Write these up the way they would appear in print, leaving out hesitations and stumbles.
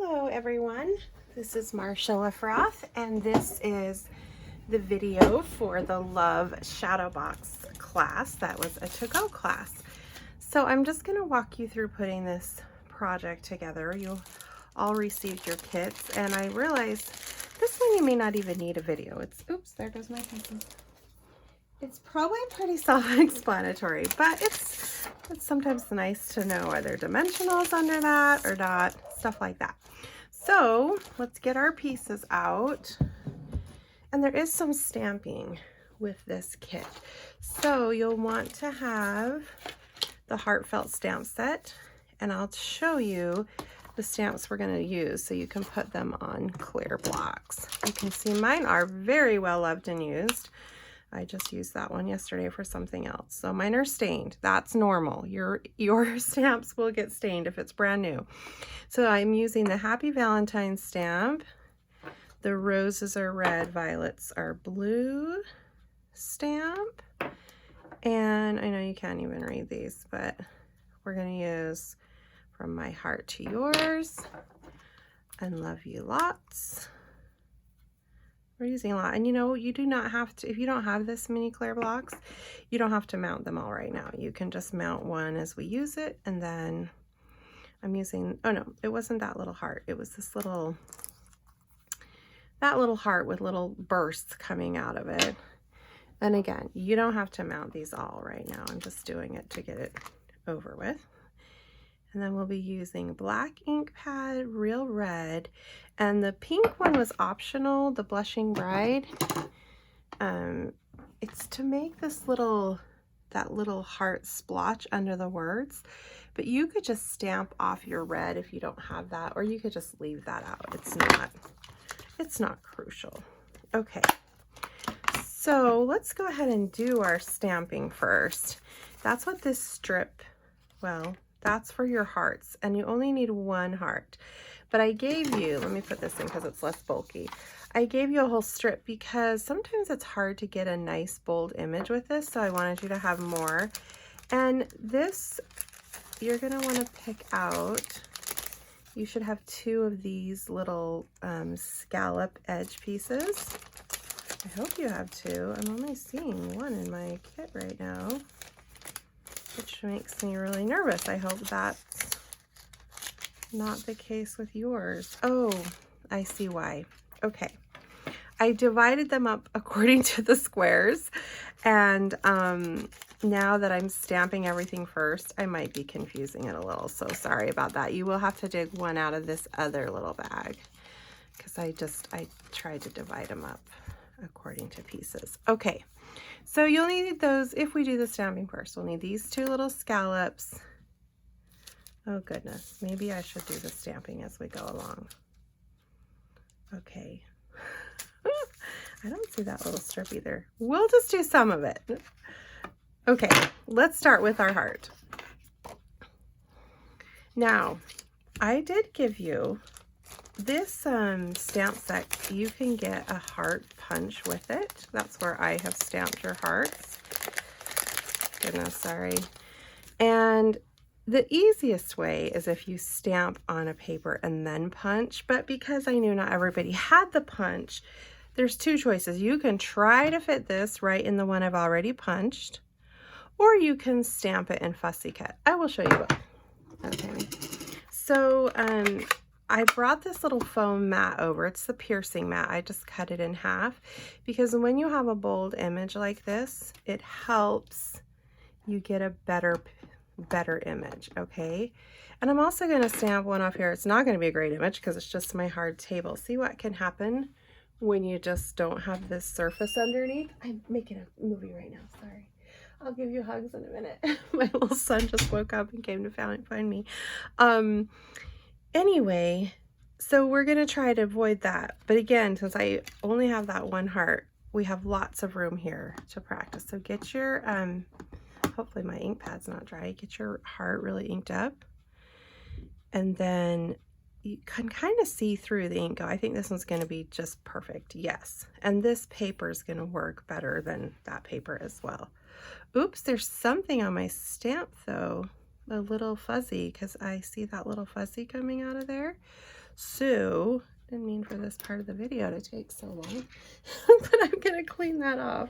Hello everyone, this is Marsha LaFroth and this is the video for the Love Shadow Box class. That was a to-go class. So I'm just going to walk you through putting this project together. You all received your kits and I realized this one you may not even need a video. Oops, there goes my pencil. It's probably pretty self-explanatory, but it's sometimes nice to know are there dimensionals under that or not, stuff like that. So let's get our pieces out. And there is some stamping with this kit. So you'll want to have the heartfelt stamp set, and I'll show you the stamps we're going to use so you can put them on clear blocks. You can see mine are very well loved and used. I just used that one yesterday for something else. So mine are stained. That's normal. Your stamps will get stained if it's brand new. So I'm using the Happy Valentine's stamp. The roses are red, violets are blue stamp. And I know you can't even read these, but we're going to use From My Heart to Yours and Love You Lots. We're using a lot, and you know, you do not have to, if you don't have this many clear blocks, you don't have to mount them all right now. You can just mount one as we use it, and then I'm using, oh no, it wasn't that little heart. It was this little, that little heart with little bursts coming out of it. And again, you don't have to mount these all right now. I'm just doing it to get it over with. And then we'll be using black ink pad, real red, and the pink one was optional, the Blushing Bride. It's to make this that little heart splotch under the words, but you could just stamp off your red if you don't have that, or you could just leave that out. It's not crucial. Okay, so let's go ahead and do our stamping first. That's what this strip, well, that's for your hearts, and you only need one heart. But I gave you, let me put this in because it's less bulky. I gave you a whole strip because sometimes it's hard to get a nice bold image with this, so I wanted you to have more. And this, you're gonna wanna pick out, you should have 2 of these little scallop edge pieces. I hope you have 2. I'm only seeing 1 in my kit right now, which makes me really nervous. I hope that's not the case with yours. Oh, I see why. Okay. I divided them up according to the squares, and now that I'm stamping everything first, I might be confusing it a little, so sorry about that. You will have to dig one out of this other little bag because I tried to divide them up according to pieces. Okay. So you'll need those, if we do the stamping first, we'll need these 2 little scallops. Oh goodness, maybe I should do the stamping as we go along. Okay. I don't see that little strip either. We'll just do some of it. Okay, let's start with our heart. Now, I did give you this stamp set. You can get a heart punch with it. That's where I have stamped your hearts. Goodness, sorry. And the easiest way is if you stamp on a paper and then punch, but because I knew not everybody had the punch, there's 2 choices. You can try to fit this right in the one I've already punched, or you can stamp it in Fussy Cut. I will show you both. Okay. So, I brought this little foam mat over. It's the piercing mat. I just cut it in half because when you have a bold image like this, it helps you get a better image, okay? And I'm also going to stamp one off here. It's not going to be a great image because it's just my hard table. See what can happen when you just don't have this surface underneath? I'm making a movie right now, sorry. I'll give you hugs in a minute. My little son just woke up and came to find me. Anyway, so we're going to try to avoid that. But again, since I only have that one heart, we have lots of room here to practice. So get your, hopefully my ink pad's not dry, get your heart really inked up. And then you can kind of see through the ink. I think this one's going to be just perfect. Yes. And this paper is going to work better than that paper as well. Oops, there's something on my stamp though. A little fuzzy because I see that little fuzzy coming out of there. So, didn't mean for this part of the video to take so long, but I'm gonna clean that off.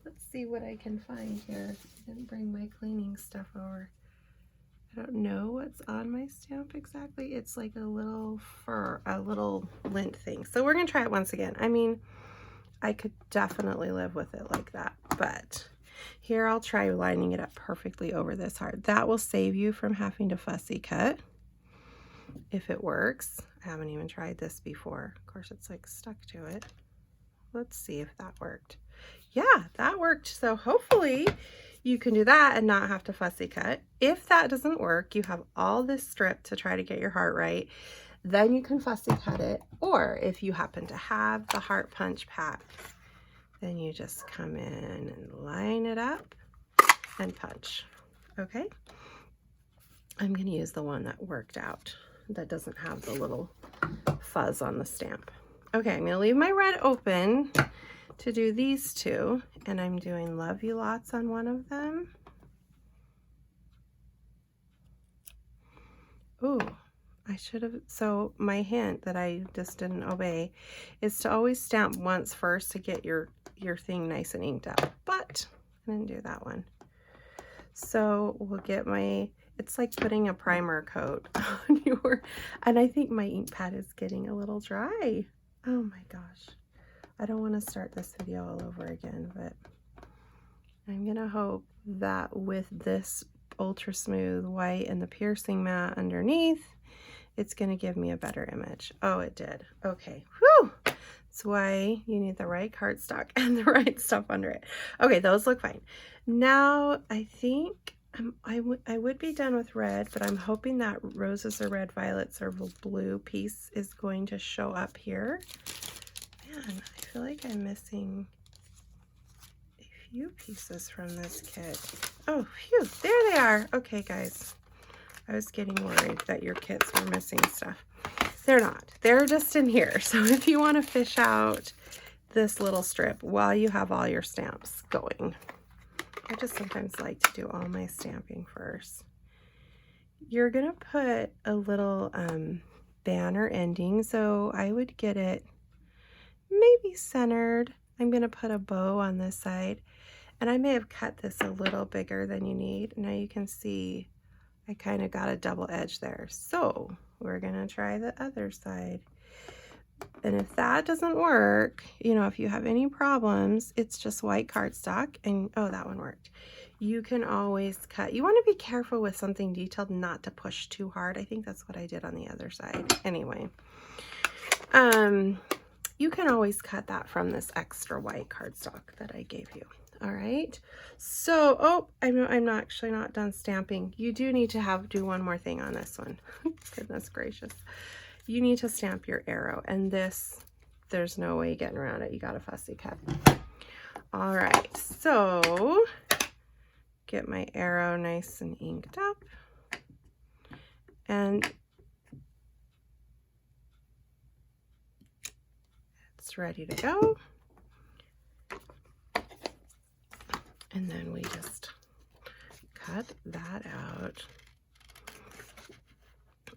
Let's see what I can find here. I didn't bring my cleaning stuff over. I don't know what's on my stamp exactly. It's like a little fur, a little lint thing. So we're gonna try it once again. I mean, I could definitely live with it like that, but here I'll try lining it up perfectly over this heart. That will save you from having to fussy cut if it works. I haven't even tried this before. Of course, it's like stuck to it. Let's see if that worked. Yeah, that worked. So hopefully you can do that and not have to fussy cut. If that doesn't work, you have all this strip to try to get your heart right. Then you can fussy cut it. Or if you happen to have the heart punch pack, then you just come in and line it up and punch. Okay? I'm going to use the one that worked out, that doesn't have the little fuzz on the stamp. Okay, I'm going to leave my red open to do these two, and I'm doing love you lots on one of them. Ooh, I should have, so my hint that I just didn't obey is to always stamp once first to get your thing nice and inked up, but I didn't do that one. So we'll get my, it's like putting a primer coat on your, and I think my ink pad is getting a little dry. Oh my gosh. I don't want to start this video all over again, but I'm going to hope that with this ultra smooth white and the piercing mat underneath, it's going to give me a better image. Oh, it did. Okay. Whew. That's why you need the right cardstock and the right stuff under it. Okay, those look fine. Now, I think I would be done with red, but I'm hoping that roses or red, violets or blue piece is going to show up here. Man, I feel like I'm missing a few pieces from this kit. Oh, phew, there they are. Okay, guys. I was getting worried that your kits were missing stuff. They're not. They're just in here. So if you want to fish out this little strip while you have all your stamps going, I just sometimes like to do all my stamping first. You're going to put a little banner ending. So I would get it maybe centered. I'm going to put a bow on this side, and I may have cut this a little bigger than you need. Now you can see I kind of got a double edge there. So we're going to try the other side. And if that doesn't work, you know, if you have any problems, it's just white cardstock, and oh, that one worked. You can always cut. You want to be careful with something detailed not to push too hard. I think that's what I did on the other side. Anyway, you can always cut that from this extra white cardstock that I gave you. All right. So, oh, I'm actually not done stamping. You do need to do one more thing on this one. Goodness gracious. You need to stamp your arrow, and this, there's no way getting around it. You got a fussy cut. All right. So, get my arrow nice and inked up. And it's ready to go. And then we just cut that out.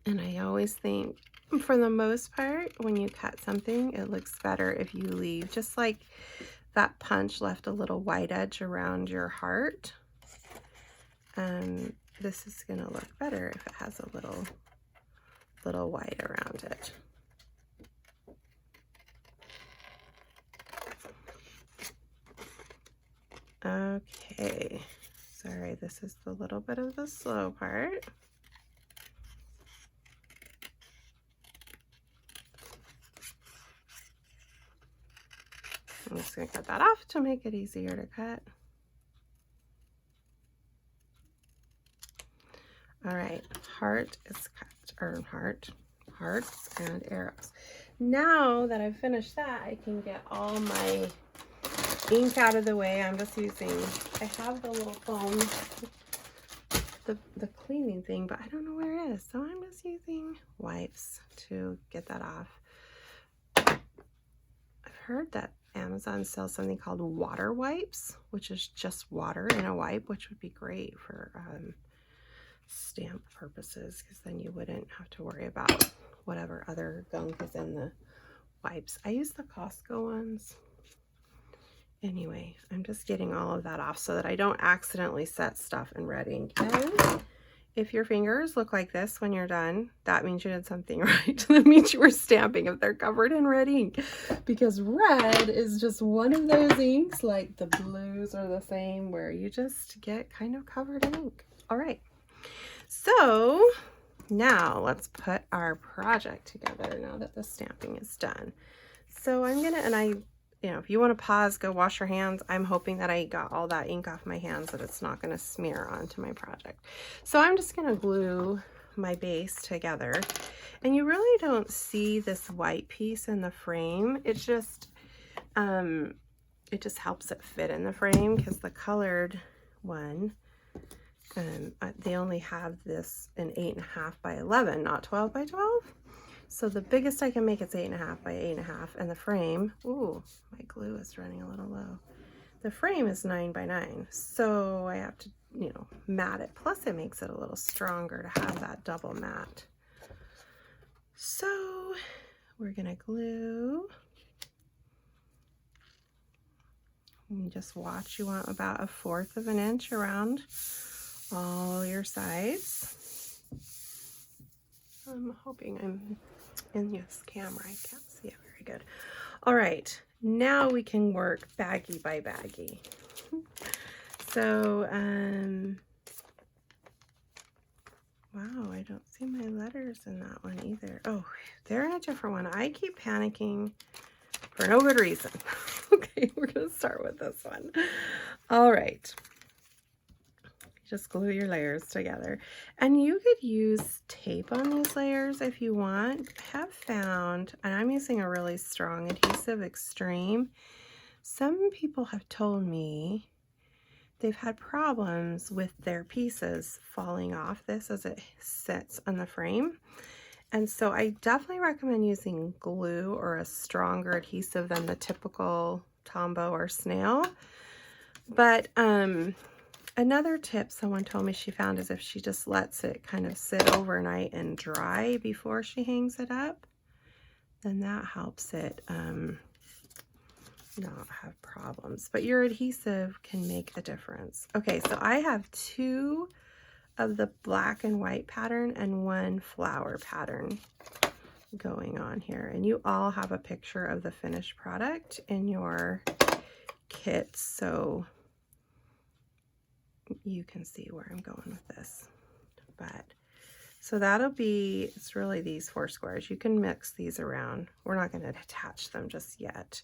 And I always think, for the most part, when you cut something, it looks better if you leave, just like that punch left a little white edge around your heart. This is going to look better if it has a little white around it. Okay, sorry, this is a little bit of the slow part. I'm just going to cut that off to make it easier to cut. All right, heart is cut, or hearts and arrows. Now that I've finished that, I can get all my ink out of the way. I'm just using, I have the little foam, the cleaning thing, but I don't know where it is. So I'm just using wipes to get that off. I've heard that Amazon sells something called water wipes, which is just water in a wipe, which would be great for stamp purposes, because then you wouldn't have to worry about whatever other gunk is in the wipes. I use the Costco ones. Anyway, I'm just getting all of that off so that I don't accidentally set stuff in red ink. And if your fingers look like this when you're done, that means you did something right. That means you were stamping if they're covered in red ink. Because red is just one of those inks, like the blues are the same, where you just get kind of covered in ink. All right. So now let's put our project together now that the stamping is done. So I'm gonna, and I, you know, if you want to pause, go wash your hands. I'm hoping that I got all that ink off my hands, that it's not going to smear onto my project. So I'm just going to glue my base together. And you really don't see this white piece in the frame. It's just, it just helps it fit in the frame, because the colored one, they only have this in 8.5 by 11, not 12 by 12. So the biggest I can make is 8.5 by 8.5, and the frame, ooh, my glue is running a little low. The frame is 9 by 9, so I have to, you know, mat it. Plus it makes it a little stronger to have that double mat. So we're gonna glue. And just watch, you want about 1/4 of an inch around all your sides. I'm hoping I'm in this camera, I can't see it very good. All right, now we can work baggie by baggie. So, wow, I don't see my letters in that one either. Oh, they're in a different one. I keep panicking for no good reason. Okay, we're gonna start with this one. All right. Just glue your layers together. And you could use tape on these layers if you want. I have found, and I'm using a really strong adhesive, Extreme. Some people have told me they've had problems with their pieces falling off this as it sits on the frame. And so I definitely recommend using glue or a stronger adhesive than the typical Tombow or Snail. But, another tip someone told me she found is if she just lets it kind of sit overnight and dry before she hangs it up, then that helps it not have problems. But your adhesive can make a difference. Okay, so I have 2 of the black and white pattern and 1 flower pattern going on here. And you all have a picture of the finished product in your kit, so you can see where I'm going with this. But so that'll be, it's really these 4 squares. You can mix these around. We're not going to attach them just yet.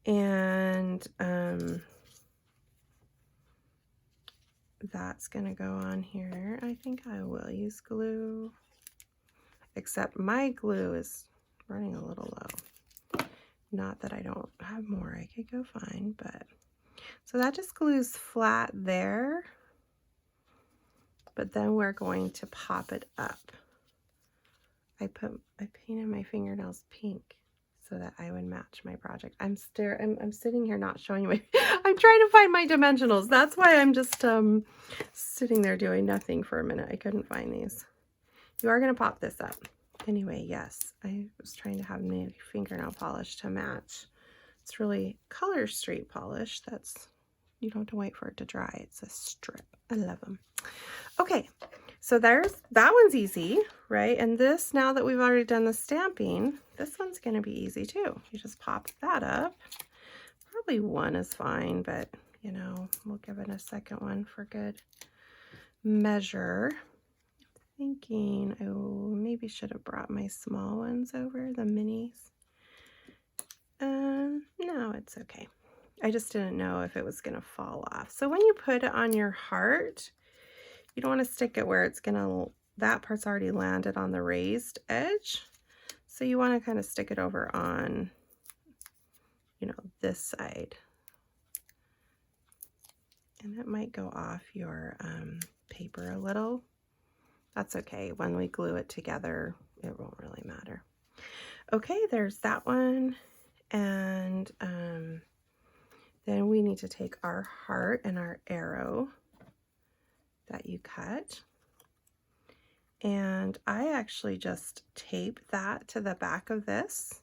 And that's going to go on here. I think I will use glue, except my glue is running a little low. Not that I don't have more, I could go find, but so that just glues flat there, but then we're going to pop it up. I painted my fingernails pink so that I would match my project. I'm sitting here not showing you my, I'm trying to find my dimensionals. That's why I'm just sitting there doing nothing for a minute. I couldn't find these. You are going to pop this up. Anyway, yes, I was trying to have my fingernail polish to match. It's really Color Street polish. That's, you don't have to wait for it to dry. It's a strip. I love them. Okay, so there's, that one's easy, right? And this, now that we've already done the stamping, this one's going to be easy too. You just pop that up. Probably 1 is fine, but you know, we'll give it a second one for good measure. Thinking I maybe should have brought my small ones over, the minis. No, it's okay. I just didn't know if it was going to fall off. So when you put it on your heart, you don't want to stick it where it's going to, that part's already landed on the raised edge. So you want to kind of stick it over on, you know, this side. And it might go off your paper a little. That's okay. When we glue it together, it won't really matter. Okay, there's that one. And then we need to take our heart and our arrow that you cut. And I actually just tape that to the back of this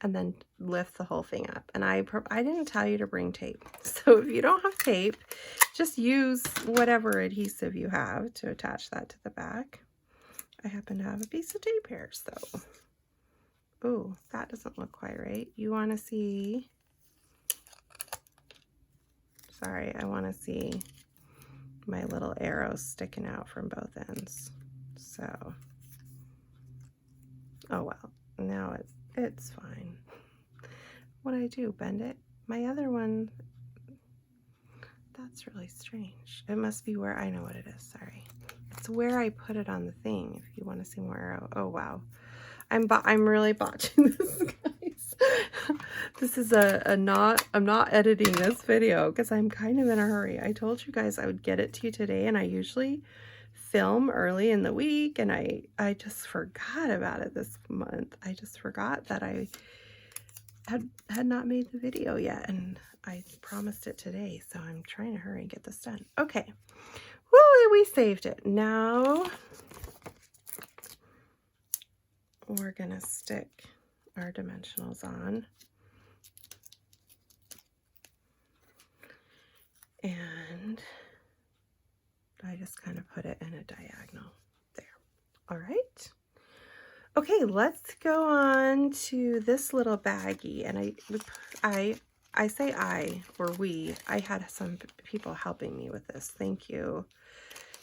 and then lift the whole thing up. And I didn't tell you to bring tape. So if you don't have tape, just use whatever adhesive you have to attach that to the back. I happen to have a piece of tape here, so. Oh, that doesn't look quite right. You want to see, sorry, I want to see my little arrows sticking out from both ends. So, oh well, now it's fine. What do I do? Bend it? My other one, that's really strange. It must be where, I know what it is, sorry. It's where I put it on the thing, if you want to see more arrow. Oh wow. I'm really botching this, guys. This is I'm not editing this video because I'm kind of in a hurry. I told you guys I would get it to you today, and I usually film early in the week, and I just forgot about it this month. I just forgot that I had not made the video yet, and I promised it today, so I'm trying to hurry and get this done. Okay. Woo, we saved it. Now we're gonna stick our dimensionals on. And I just kind of put it in a diagonal there. All right. Okay, let's go on to this little baggie. And I say I, or we, I had some people helping me with this. Thank you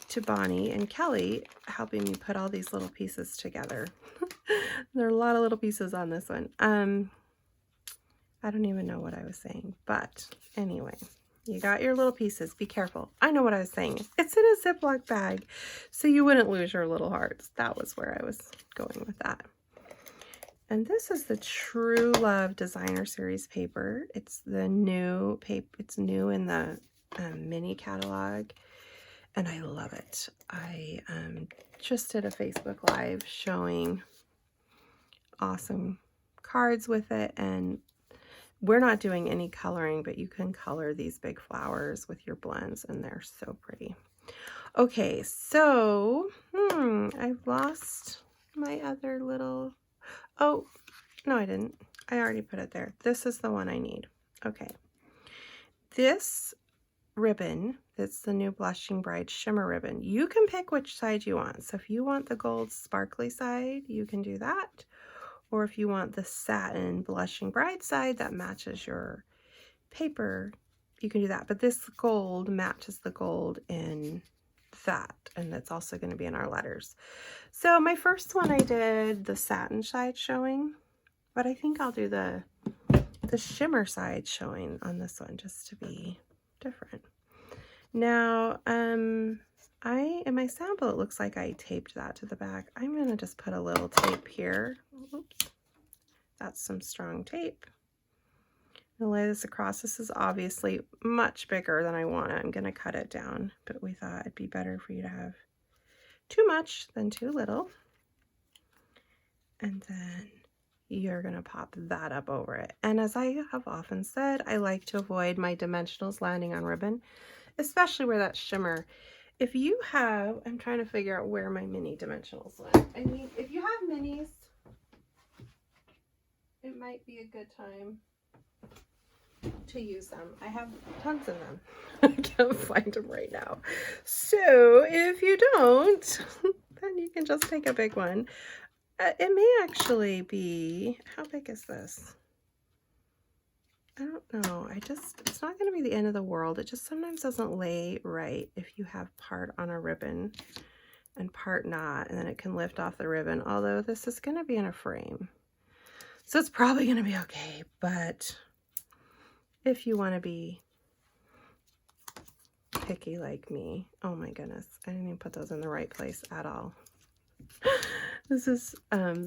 to Bonnie and Kelly helping me put all these little pieces together. There are a lot of little pieces on this one. I don't even know what I was saying, but anyway, you got your little pieces. Be careful. I know what I was saying. It's in a Ziploc bag, so you wouldn't lose your little hearts. That was where I was going with that. And this is the True Love Designer Series paper. It's the new paper. It's new in the mini catalog, and I love it. I just did a Facebook Live showing awesome cards with it, and we're not doing any coloring, but you can color these big flowers with your blends, and they're so pretty. Okay, so I've lost my other little, oh no I didn't, I already put it there. This is the one I need. Okay, this ribbon, it's the new Blushing Bride shimmer ribbon. You can pick which side you want. So if you want the gold sparkly side, you can do that. Or if you want the satin Blushing Bride side that matches your paper, you can do that. But this gold matches the gold in that, and that's also going to be in our letters. So my first one I did the satin side showing, but I think I'll do the shimmer side showing on this one just to be different. Now, in my sample, it looks like I taped that to the back. I'm going to just put a little tape here. Oops. That's some strong tape. I'll lay this across. This is obviously much bigger than I want it. I'm going to cut it down, but we thought it'd be better for you to have too much than too little. And then you're going to pop that up over it. And as I have often said, I like to avoid my dimensionals landing on ribbon, especially where that shimmer. If you have, I'm trying to figure out where my mini dimensionals went. I mean, if you have minis, it might be a good time to use them. I have tons of them. I can't find them right now. So if you don't, then you can just take a big one. It may actually be, how big is this? I don't know. It's not going to be the end of the world. It just sometimes doesn't lay right if you have part on a ribbon and part not, and then it can lift off the ribbon, although this is going to be in a frame. So it's probably going to be okay, but if you want to be picky like me, oh my goodness, I didn't even put those in the right place at all. This is, yeah.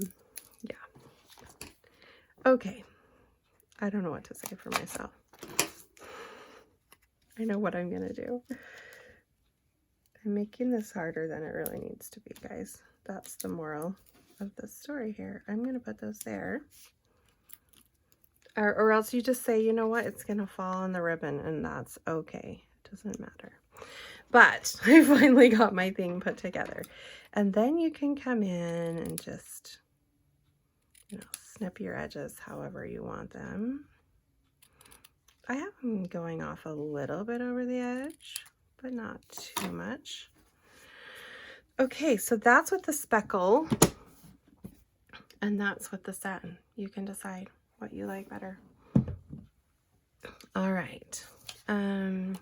Okay. I don't know what to say for myself. I know what I'm going to do. I'm making this harder than it really needs to be, guys. That's the moral of the story here. I'm going to put those there. Or else you just say, you know what, it's going to fall on the ribbon, and that's okay. It doesn't matter. But I finally got my thing put together. And then you can come in and just, snip your edges however you want them. I have them going off a little bit over the edge, but not too much. Okay, so that's with the speckle, and that's with the satin. You can decide what you like better. All right. And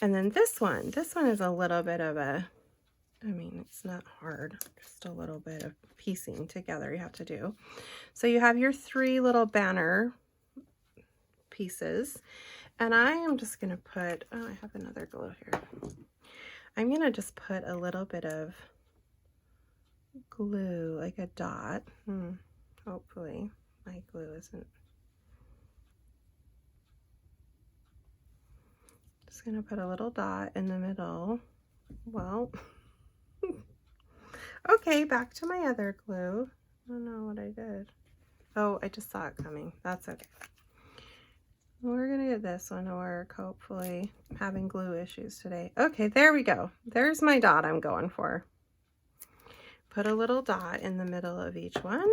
then this one is a little bit of a, it's not hard, just a little bit of piecing together you have to do. So you have your 3 little banner pieces, and I am just going to put, oh, I have another glue here. I'm going to just put a little bit of glue, like a dot. Hopefully my glue isn't. Just going to put a little dot in the middle. Well, okay, back to my other glue. I don't know what I did. Oh, I just saw it coming. That's okay. We're going to get this one to work, hopefully. I'm having glue issues today. Okay, there we go. There's my dot I'm going for. Put a little dot in the middle of each one.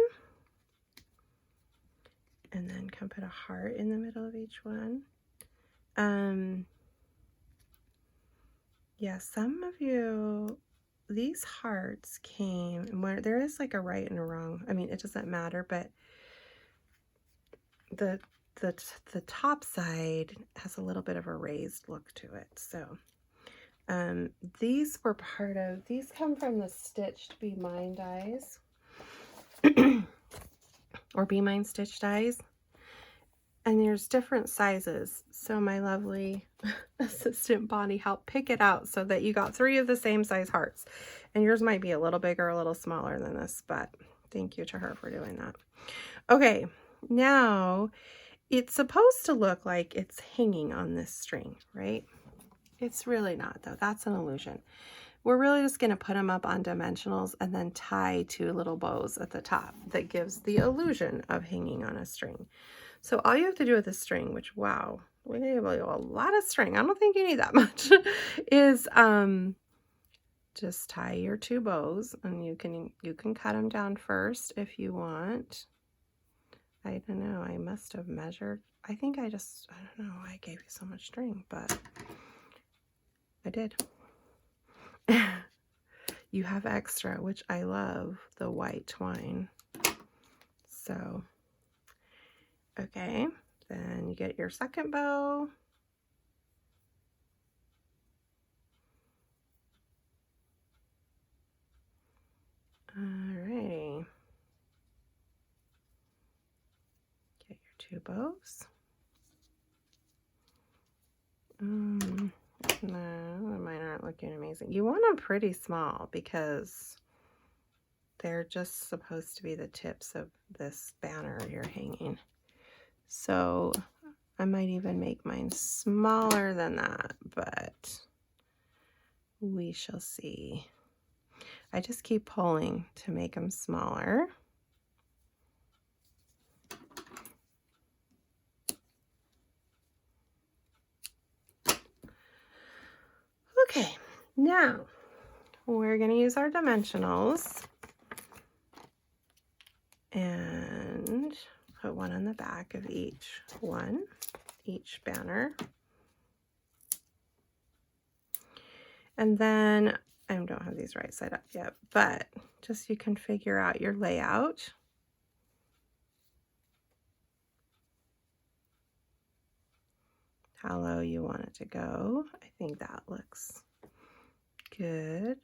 And then come put a heart in the middle of each one. Yeah, some of you, these hearts came, where there is like a right and a wrong. It doesn't matter, but the top side has a little bit of a raised look to it. So these were part of, these come from the stitched Be Mine dies or Be Mine stitch dies, and there's different sizes. So my lovely assistant Bonnie helped pick it out so that you got 3 of the same size hearts, and yours might be a little bigger, a little smaller than this, but thank you to her for doing that. Okay, now it's supposed to look like it's hanging on this string, right? It's really not, though. That's an illusion. We're really just going to put them up on dimensionals and then tie 2 little bows at the top that gives the illusion of hanging on a string. So all you have to do with the string, which, wow, we gave you a lot of string. I don't think you need that much, is just tie your 2 bows, and you can cut them down first if you want. I don't know, I must have measured. I think I don't know why I gave you so much string, but I did. You have extra, which I love, the white twine. So, okay, then you get your second bow. Alrighty. Get your 2 bows. No, mine aren't looking amazing. You want them pretty small because they're just supposed to be the tips of this banner you're hanging. So I might even make mine smaller than that, but we shall see. I just keep pulling to make them smaller. Okay, now we're going to use our dimensionals and put one on the back of each banner. And then I don't have these right side up yet, but just you can figure out your layout. How low you want it to go. I think that looks good.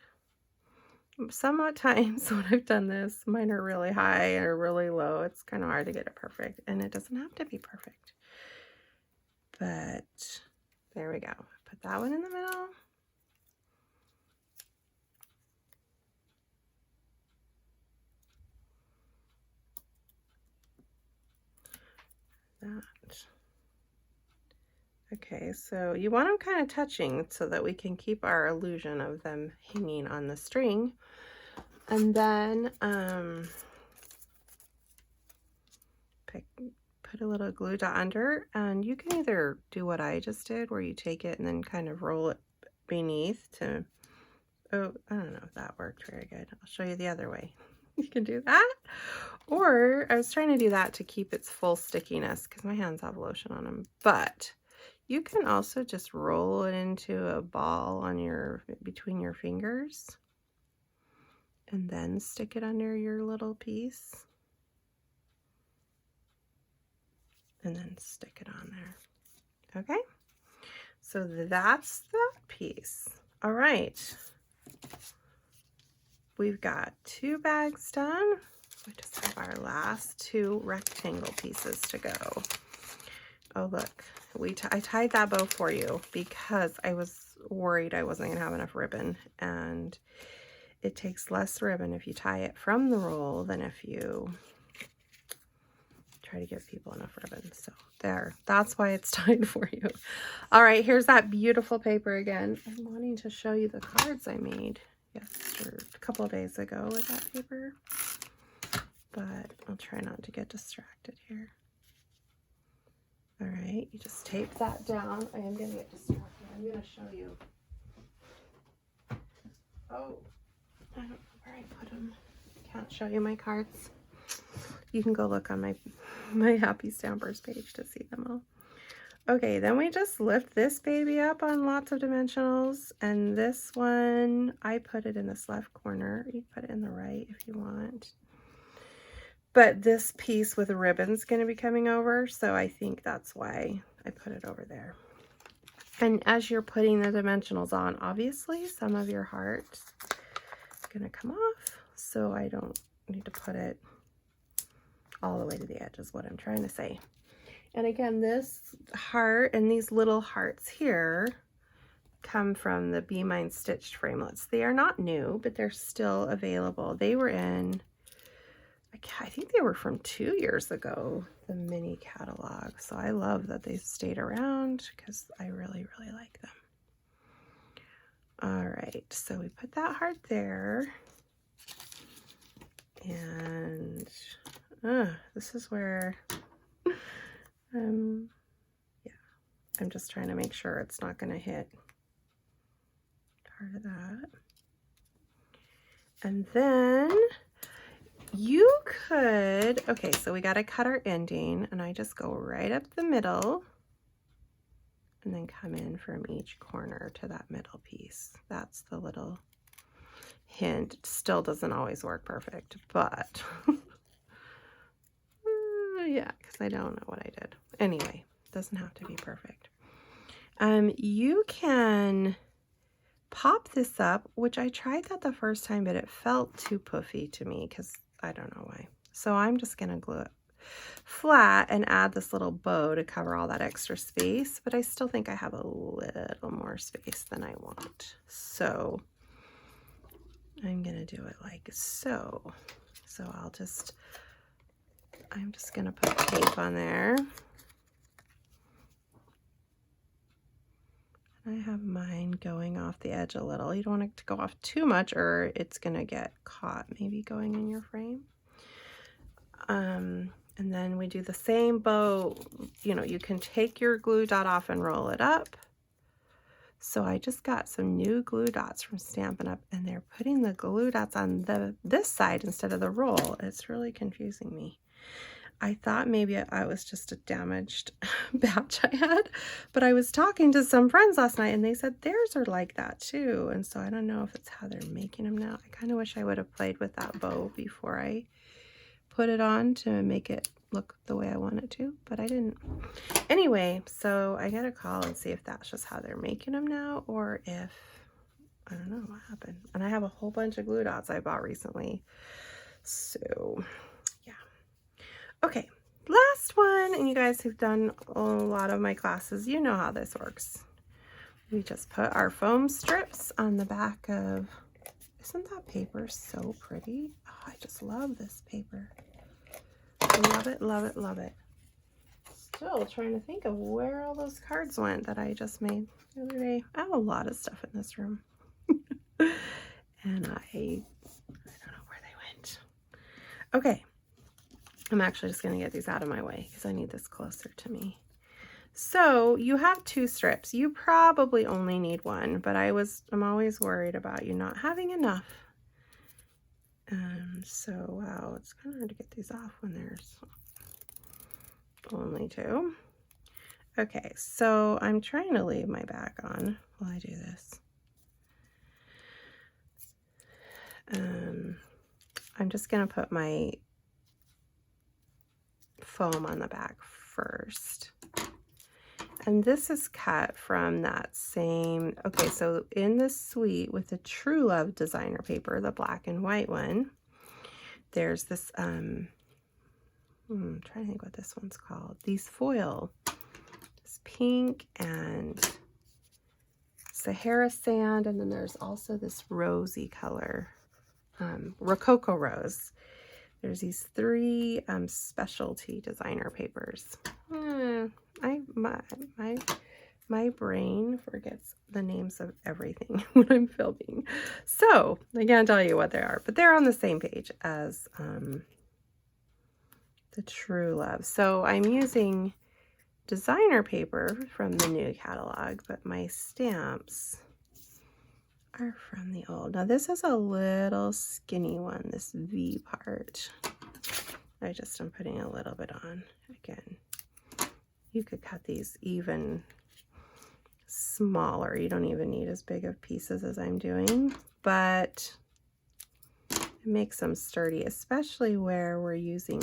Somewhat times when I've done this, mine are really high or really low. It's kind of hard to get it perfect, and it doesn't have to be perfect. But there we go. Put that one in the middle. That. Okay, so you want them kind of touching so that we can keep our illusion of them hanging on the string. And then put a little glue dot under, and you can either do what I just did, where you take it and then kind of roll it beneath to Oh, I don't know if that worked very good. I'll show you the other way. You can do that. Or I was trying to do that to keep its full stickiness because my hands have lotion on them. But you can also just roll it into a ball on between your fingers and then stick it under your little piece. And then stick it on there. Okay? So that's that piece. All right. We've got 2 bags done. We just have our last 2 rectangle pieces to go. Oh, look. I tied that bow for you because I was worried I wasn't going to have enough ribbon. And it takes less ribbon if you tie it from the roll than if you try to give people enough ribbon. So there, that's why it's tied for you. All right, here's that beautiful paper again. I'm wanting to show you the cards I made a couple of days ago with that paper, but I'll try not to get distracted here. All right, you just tape that down. I am going to get distracted. I'm going to show you. Oh, I don't know where I put them. Can't show you my cards. You can go look on my Happy Stampers page to see them all. Okay, then we just lift this baby up on lots of dimensionals, and this one, I put it in this left corner. You put it in the right if you want. But this piece with the ribbon's going to be coming over, so I think that's why I put it over there. And as you're putting the dimensionals on, obviously some of your heart is going to come off, so I don't need to put it all the way to the edge is what I'm trying to say. And again, this heart and these little hearts here come from the Be Mine stitched framelits. They are not new, but they're still available. They were in, I think they were from 2 years ago, the mini catalog. So I love that they stayed around because I really, really like them. All right, so we put that heart there. And this is where, yeah, I'm just trying to make sure it's not going to hit part of that. And then you could, okay, so we got to cut our ending, and I just go right up the middle and then come in from each corner to that middle piece. That's the little hint. It still doesn't always work perfect, but yeah, because I don't know what I did. Anyway, doesn't have to be perfect. You can pop this up, which I tried that the first time, but it felt too puffy to me because I don't know why. So I'm just going to glue it flat and add this little bow to cover all that extra space, but I still think I have a little more space than I want. So I'm going to do it like so. So I'm just going to put tape on there. I have mine going off the edge a little. You don't want it to go off too much or it's going to get caught maybe going in your frame. And then we do the same bow. You know, you can take your glue dot off and roll it up. So I just got some new glue dots from Stampin' Up, and they're putting the glue dots on this side instead of the roll. It's really confusing me. I thought maybe I was just a damaged batch I had, but I was talking to some friends last night and they said theirs are like that too. And so I don't know if it's how they're making them now. I kind of wish I would have played with that bow before I put it on to make it look the way I want it to, but I didn't. Anyway, so I gotta call and see if that's just how they're making them now or if, I don't know what happened. And I have a whole bunch of glue dots I bought recently. So okay, last one, and you guys who've done a lot of my classes, you know how this works. We just put our foam strips on the back of, isn't that paper so pretty? Oh, I just love this paper. Love it, love it, love it. Still trying to think of where all those cards went that I just made the other day. I have a lot of stuff in this room. And I don't know where they went. Okay. I'm actually just going to get these out of my way because I need this closer to me. So you have 2 strips. You probably only need 1, but I'm always worried about you not having enough. So wow, it's kind of hard to get these off when there's only 2. Okay, so I'm trying to leave my back on while I do this. I'm just gonna put my foam on the back first. And this is cut from that same, okay, so in the suite with the True Love designer paper, the black and white one, there's this, I'm trying to think what this one's called. These foil, this pink and Sahara sand, and then there's also this rosy color, Rococo Rose. There's these 3 specialty designer papers. My brain forgets the names of everything when I'm filming, so I can't tell you what they are, but they're on the same page as the True Love. So I'm using designer paper from the new catalog, but my stamps are from the old. Now this is a little skinny one, this V part. I'm putting a little bit on. Again, you could cut these even smaller. You don't even need as big of pieces as I'm doing, but it makes them sturdy, especially where we're using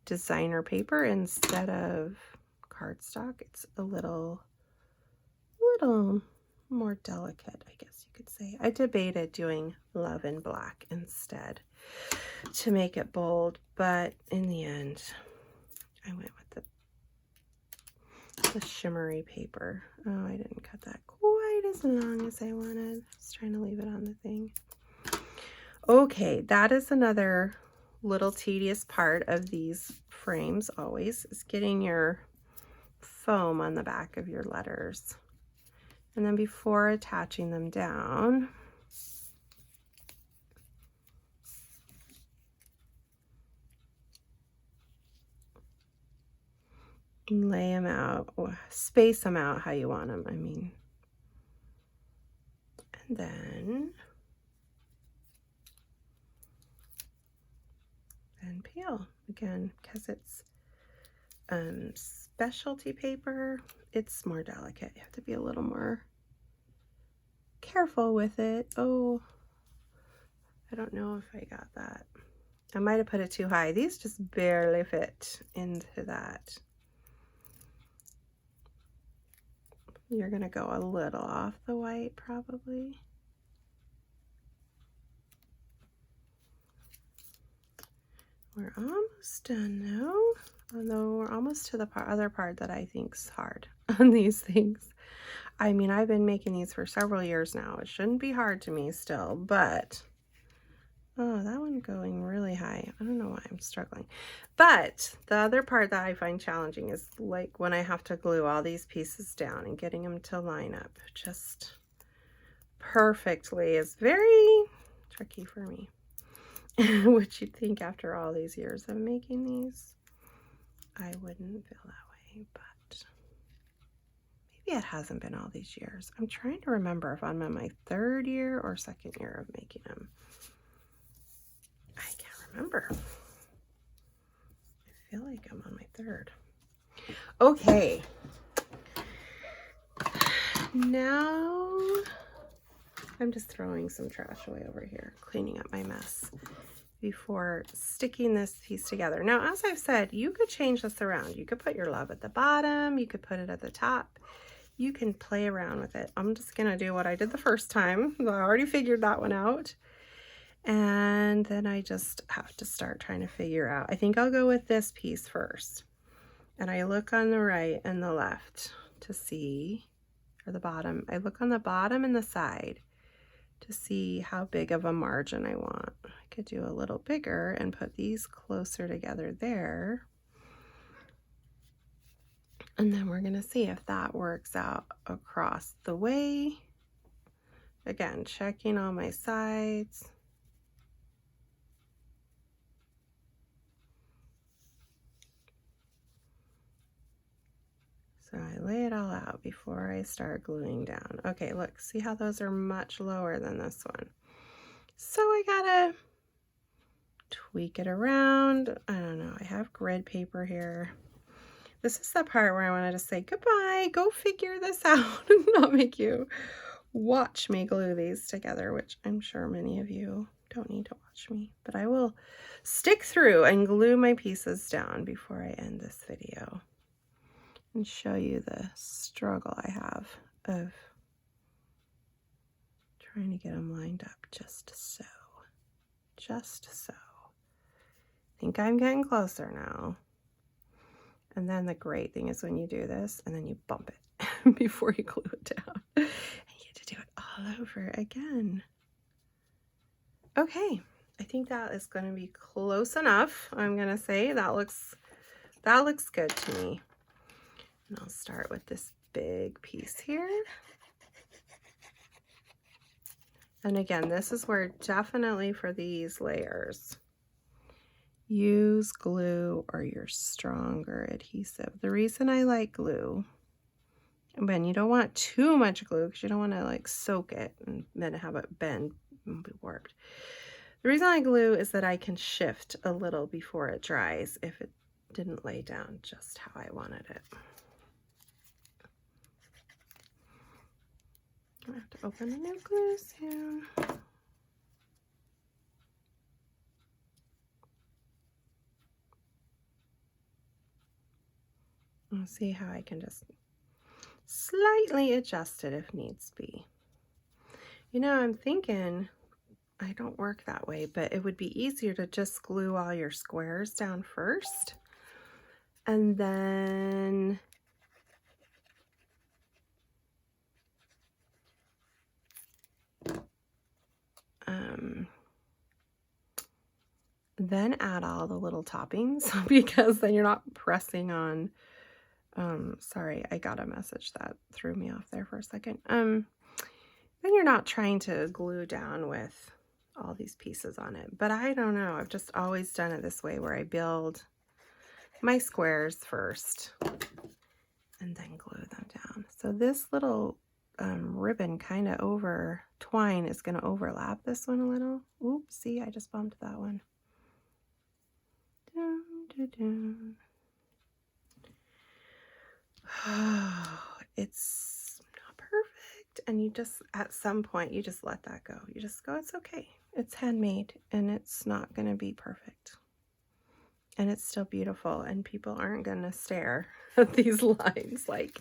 designer paper instead of cardstock. It's a little more delicate, I guess you could say. I debated doing Love in Black instead to make it bold, but in the end I went with the shimmery paper. Oh, I didn't cut that quite as long as I wanted. I was trying to leave it on the thing. Okay, that is another little tedious part of these frames always, is getting your foam on the back of your letters. And then before attaching them down, lay them out, or space them out how you want them, I mean. And then peel. Again, because it's specialty paper, it's more delicate. You have to be a little more careful with it. Oh, I don't know if I got that. I might have put it too high. These just barely fit into that. You're gonna go a little off the white probably. We're almost done now, although we're almost to the other part that I think's hard on these things. I mean, I've been making these for several years now. It shouldn't be hard to me still, but oh, that one going really high. I don't know why I'm struggling. But the other part that I find challenging is like when I have to glue all these pieces down and getting them to line up just perfectly is very tricky for me. Which you'd think after all these years of making these, I wouldn't feel that way, but maybe it hasn't been all these years. I'm trying to remember if I'm in my 3rd year or 2nd year of making them. I can't remember. I feel like I'm on my 3rd. Okay. Now I'm just throwing some trash away over here, cleaning up my mess before sticking this piece together. Now, as I've said, you could change this around. You could put your love at the bottom. You could put it at the top. You can play around with it. I'm just going to do what I did the first time. I already figured that one out. And then I just have to start trying to figure out. I think I'll go with this piece first. And I look on the right and the left to see, or the bottom. I look on the bottom and the side to see how big of a margin I want. I could do a little bigger and put these closer together there. And then we're going to see if that works out across the way. Again, checking all my sides. So I lay it all out before I start gluing down. Okay, look, see how those are much lower than this one. So I gotta tweak it around. I don't know, I have grid paper here. This is the part where I wanted to say goodbye, go figure this out, and not make you watch me glue these together, which I'm sure many of you don't need to watch me, but I will stick through and glue my pieces down before I end this video and show you the struggle I have of trying to get them lined up just so. I think I'm getting closer now. And then the great thing is when you do this and then you bump it before you glue it down. And you get to do it all over again. Okay, I think that is going to be close enough. I'm going to say that looks good to me. And I'll start with this big piece here. And again, this is where definitely for these layers, use glue or your stronger adhesive. The reason I like glue, and you don't want too much glue because you don't want to like soak it and then have it bend and be warped. The reason I glue is that I can shift a little before it dries if it didn't lay down just how I wanted it. I have to open a new glue soon. I'll see how I can just slightly adjust it if needs be. You know, I'm thinking, I don't work that way, but it would be easier to just glue all your squares down first. And then add all the little toppings because then you're not pressing on, sorry, I got a message that threw me off there for a second. Then you're not trying to glue down with all these pieces on it. But I don't know, I've just always done it this way where I build my squares first and then glue them down. So this little ribbon kind of over twine is going to overlap this one a little. Oops, see, I just bumped that one. Dun, dun, dun. Oh, it's not perfect. And you just, at some point, you just let that go. You just go, it's okay. It's handmade and it's not going to be perfect. And it's still beautiful and people aren't going to stare at these lines like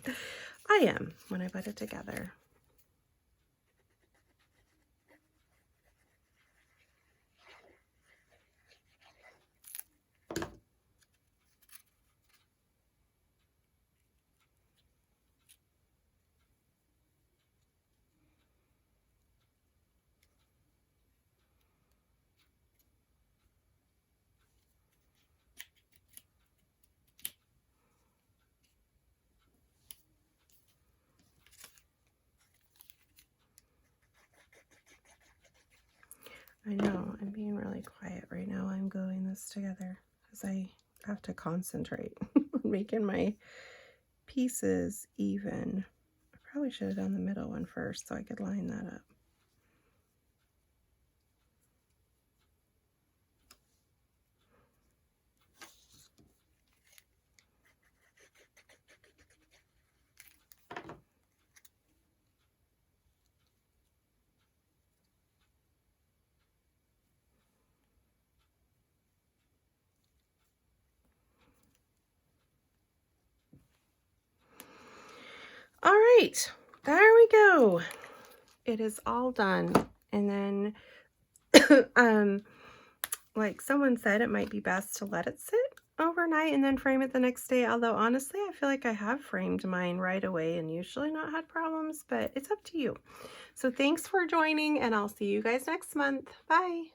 I am when I put it together. I know, I'm being really quiet right now. I'm gluing this together because I have to concentrate on making my pieces even. I probably should have done the middle one first so I could line that up. All right, there we go. It is all done. And then, like someone said, it might be best to let it sit overnight and then frame it the next day. Although honestly, I feel like I have framed mine right away and usually not had problems, but it's up to you. So thanks for joining and I'll see you guys next month. Bye.